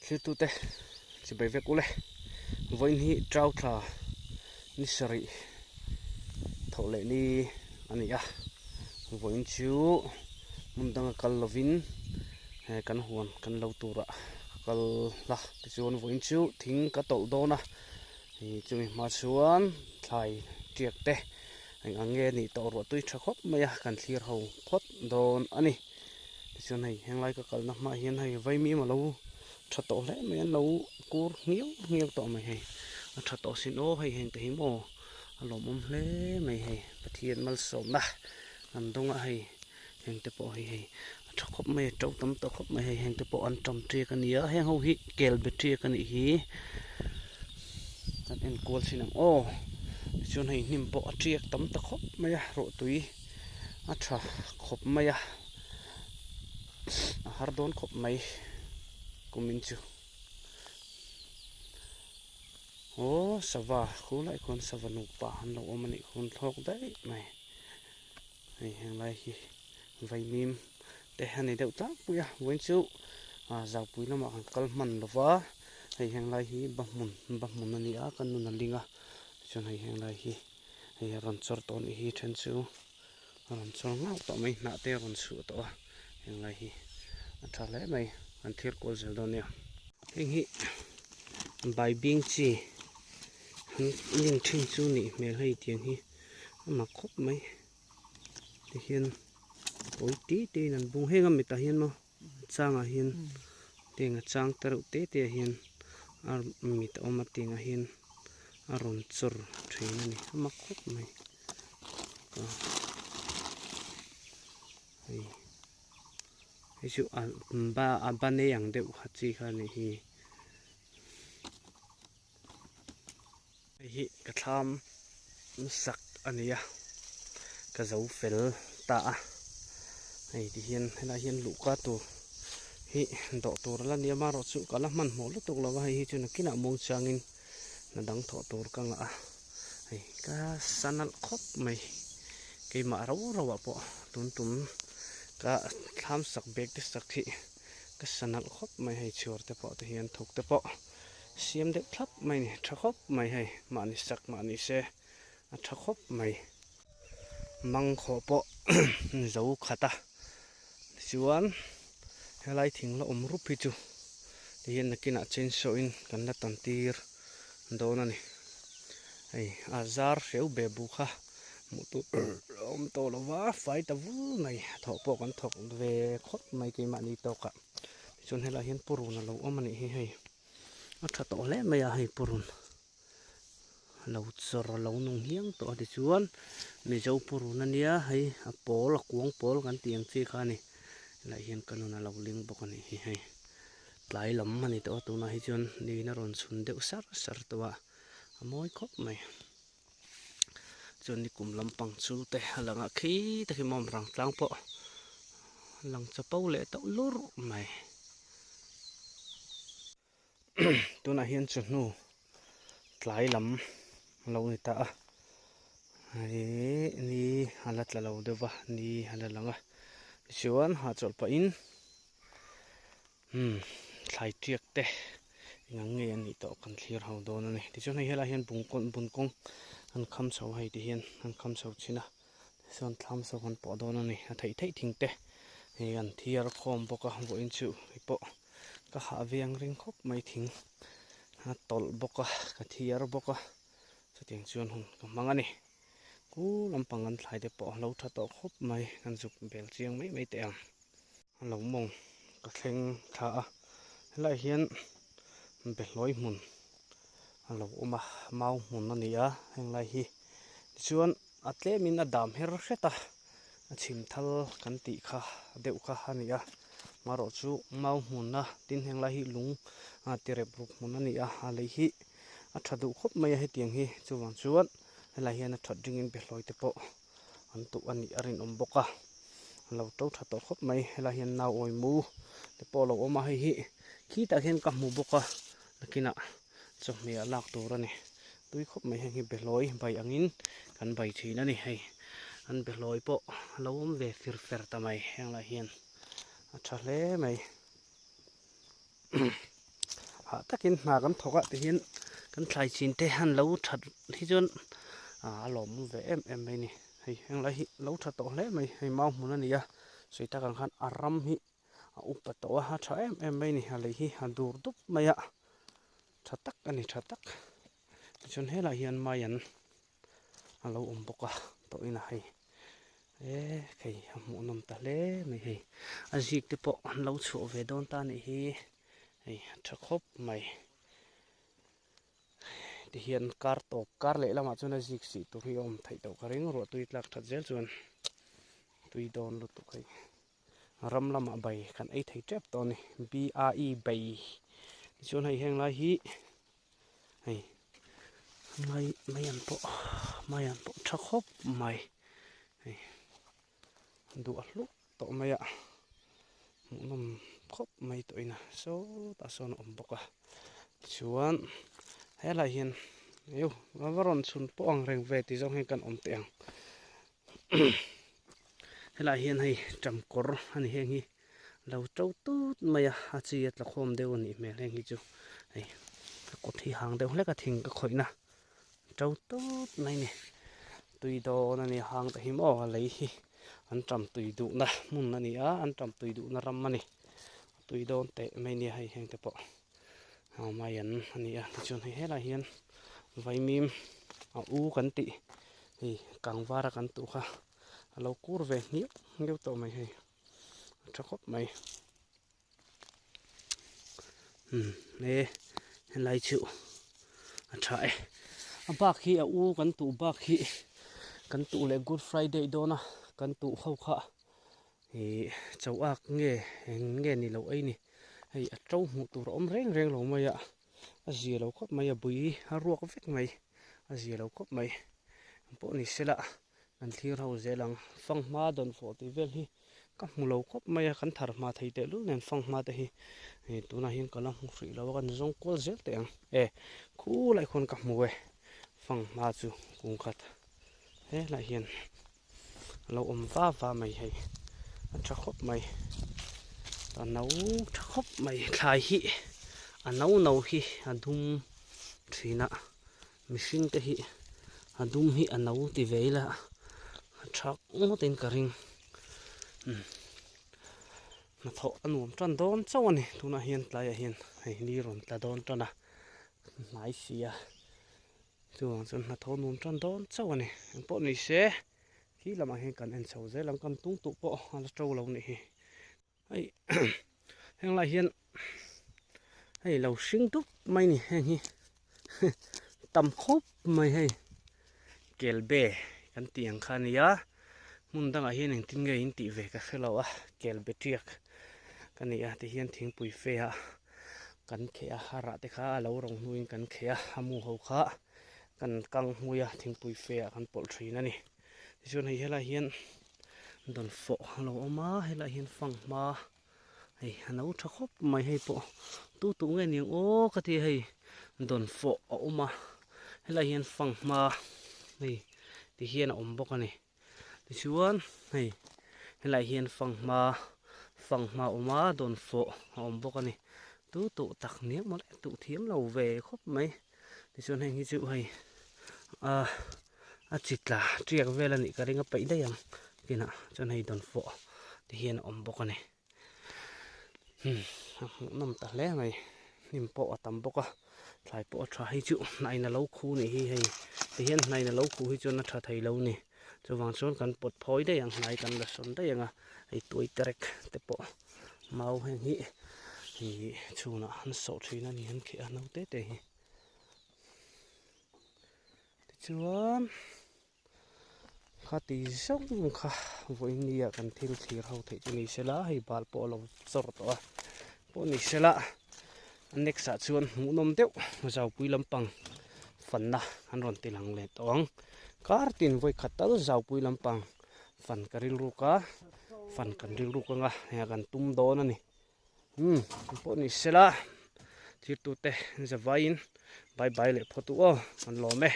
คือตุเตสิไปเวกุเลวันนี้เจ้าทานิสริทอเลนี่อันนี้อ่ะวันชิวมุนดังกัลลวินกันหวนกันเลาตัวระกัลละที่ชวนวันชิวทิ้งกระโตโดนะจุยมาชวนไทยเจียกเตอังเงนี่ตัวรถตุยชักคบไม่อยากกันเสียเขาพดโดนอันนี้ที่ชวนให้แห่งไรก็กัลนักมาเห็นให้ไว้มีมาเราชัดโตแล้วไม่เรากูเงี้ยวต่อไม่ให้ชัดโตสินโอให้เห็นแต่หิมโออารมณ์มันเล่ไม่ให้ประเทียนมันสมนะอันตรงให้เห็นแต่ปอให้ชักคบไม่เจ้าตั้มตัวคบไม่ให้เห็นแต่ปออันจำเจียกันเยอะให้เขาฮิเกลเบเจียกันอีอันเอ็นกูสินโอชวนให้นิ่มปอเจียตั้มตัวคบไม่อะรถตุยอัชาคบไม่อะฮาร์ดอนคบไม่กูมินจูโอ้สวะคุณไอ้คนสวะนุปะฮันเราเอามันอีกคนทอกได้ไหมไอ้ยังไงไวมิมแต่ฮันนี่เดี๋ยวตั้งปุยอะวันจูจากปุยน้ำมันกัลมันหรอวะไอ้ยังไงบักมุนนั่นนี่กันนู่นนั่นลิงอ่ะจนไอ้ยังไงไอ้รันชอร์ตอนอีเชนจูรันชอร์ง่าต่อไม่น่าเตะรันสูตัวยังไงอันทะเลไหมอันเทียร์โคเซลโดเนี่ยเฮงฮิใบบิงจียังทิ้งจูนี่เมื่อให้เตียงฮิมาคบไหมที่เห็นโอ้ยตีนั่นบุ้งเฮงก็ไม่ตาเห็นมั้งจ้างเห็นเตียงจ้างตรุเตะเห็นมีแต่อมาเตียงเห็นอารมณ์สุดทรีนั่นนี่มาคบไหมก็ไอ้ชูบ้านเนี่ยอย่างเดียวขัดจีกันนี่ไอ้กระทำสักอันนี้กระเจ้าเฟลตาไอ้ที่เห็นให้เราเห็นลูกกระตัวดอกตัวละเนี่ยมารถสุกละมันหมดแล้วตกแล้วว่าไอ้จุนักกินมงจังอินนั่นดังถอดตัวกันละไอ้ก็สันนัลคบไม่ไอ้มาเราว่าปะตุนก็ทำสักเบรกที่สักทีก็สนับคบไม่ให้ชัวร์แต่พอที่เห็นถูกแต่พอเสียมเด็กทับไม่เนี่ยชักคบไม่ให้มานิสักมานิเสชักคบไม่มังขอปะเจ้าขัดชวนให้ไล่ทิ้งละรูปพิจูที่เห็นนักกินเชนโซอินกันละตันตีร์โดนนี่ไอ้อาซาร์เสียวเบบุค่ะมุตุโตแล้วว่าไฟตะวูไม่ถกปกันถกเวคดไม่กี่มันนี่ตกอ่ะจนให้เราเห็นปูรุนเราเอามันนี่ให้ถ้าโตแล้วไม่อยากให้ปูรุนเราจะเรานุ่งเหี้ยงตัวที่ชวนนี่เจ้าปูรุนนั่นเนี่ยให้ปอลกวงปอลกันเตียงซีขานี่เราเห็นกันนั่นเราเลี้ยงปกันนี่ให้หลายลำมันนี่ตัวนั้นให้จนนี่น่ารอนสุนเดือดสัรตัวมวยคบไหมจนนี่กลุ่มลำปังชูแต่หลังขี้แต่ขี้มอมรังตั้งปะหลังจะเป้าเละต้องลุ้รไหมตัวนั้นเห็นจุดนู้หลายลำเราเนี่ยตานี่ฮัลลัดเราเดี๋ยววะนี่ฮัลลัดหลังชวนหาจอดไปอินหลายเทียกแต่ยังเงี้ยนี่ต่อกันเทียร์เราโดนนี่ที่ชวนให้เราเห็นบุญกงอันคำสาวให้ที่เห็นอันคำสาวชินะส่วนคำสาวคนปอดอนนี่ไทยทิ้งเตะนี่กันที่เราคอมปกะวันชูไอ้ปอก็หาเวียงริงคบไม่ทิ้งตอลปกะก็ที่เราปกะสุดที่ชวนหุ่นก็มังอันนี้กูลำปังกันหลายแต่ปอเราถ้าต่อคบไม่กันสุกเบลเจียงไม่เตียงเรามองก็เข่งขาแล้วเห็นเป็นร้อยหมุนเราเอามาเมาหมุนนั่นนี่ยังไงฮีชวนอัตเลมินอดามเฮรเชตาชิมทัลกันติค่ะเดี๋ยวค่ะนี่มารอจูเมาหมุนนะตินยังไงฮีลุงตีเรบรุกหมุนนั่นนี่อะไรฮีถ้าดูครบไม่ให้เตียงฮีชวนอะไรฮีนะถัดดึงอินเป็นลอยเตปอันตุอันนี้อรินบกะเราเต้าถัดต่อครบไม่อะไรฮีน่าออยมูเตปเราเอามาให้ฮีขี้ตาเห็นกับมูบกะนักกินจบมีหลักตัวนี่ตุ้ยคบไม่ให้เบลอยใบอังอินกันใบทีนั่นนี่ให้อันเบลอยปะเราเวฟิร์ทำไมยังละเห็นทะเลไหม takin hna kan thoka te hian kan thlai chin te han lo that hi chuan lom ve em mai ni hei henglai hi lo tha to hle mai hei mau hmun ani a soita kan khan aram hi upa to ha tha em mai ni halei hi dur dup mai a tha tak ani tha tak chuan hela hian mai an alo boka to ina hei khei hmu nom ta hle mai hei azik te po an lo chu ve don ta ni hi hei tha khop mai ti hian kar top kar le lama chuan azik si tu hi om thei to karing ro tui tlak that zel chuan tui don lu tu kai ram lama bai kan ei thei tep to ni BRE bai chuan hei heng lai hi hei mai an po tha khop mai hei du a hlu to mai a nom khop mai to ina so ta son om boka chuan hela hian eu varon chun po ang reng ve ti jong he kan om te ang hela hian hei tramkor ani heng hi lo trau tut mai a chi at la khom deu ani me heng hi chu hei ko thi hang deu hle ka thing ka khoina trau tut mai ni tui do na ni hang ta hi mo lei hi an tram tui du na mun ani a an tram tui du na ram ani tui don te mai ni hei heng te po mai an ani a chuan hei hela hian vai mim u kan ti hei kangwara kan tu kha alo kur ve ngeu to mai hei tha khop mai lai chu a thai a bak hi a u kan tu bak hi kan tu le Good Friday dona kan tu kho kha hi chauak nge ni lo ai ni hei a trau mu tur om reng lo mai a zia lo khop mai a bui a ruak vek mai a zia lo khop mai po ni sela kan thlir ho zelang fangma don fo ti vel hi ka mulo khop mai a kan thar ma thei te lu nen fangma te hi tuna hin kala mu fri lo kan zong kol zel te ang khu lai khon ka mu we fangma chu kung khat he la hian lo om va mai hei a tha khop mai ta nau tha khop mai thlai hi a nau hi a dum thina mihring te hi a dum hi a nau ti veila thak ngotin karing na tho anuam tran don chawani tuna hian tlai a hian hei ni ron tla don tana nai sia chuang chun na tho num tran don chawani po ni se hi lama hen kan en chho zelang kan tung tu po an tro lo ni hi hei heng lai hian hei lo hring tup mai ni heng hi tam khop mai hei kelbe kan tiang khania mun danga hian eng tin nge in ti ve ka khelo a kelbe tiak kania ti hian thing pui fe a kan khe a hara te kha lo rong nuin kan khe a hamu ho kha kan kang huya thing pui fe a kan pol thin ani chuan hei hela hian don fo lo oma hela hian fang ma hei hano tha khop mai hei po tu nge ning o ka ti hei don fo oma hela hian fang ma hei ti hian om bok ani ti chuan hei hela hian fang ma oma don fo om bok ani tu tak niak mo tu thiam lo ve khop mai ti chuan hei hi chu hei a chitla triak vel ani ka ringa pe dai ang kina chuan hei don fo ti hian om bok ani nam ta hle mai nim po atam boka thlai po tha hi chu nai na lo khu ni hi hei ti hian nai na lo khu hi chu na tha thei lo ni chuwang chuan kan pot phoi dei ang nai kan la son dei anga ei toi trek te po mau heng hi chuna han so thina ni han khe ano te hi chuan khati song kha voinia kan thil thlir ho thei chu ni sela hei bal po lo zor to a po ni sela nexa chuan mu nom deuh zau pui lampang fanna an ron tilang le tong kartin voi khatal zau pui lampang fan karil ruka fan kan ril ruka nga ya kan tum don ani po ni sela thir tu te zawain bye bye le photo o an lo me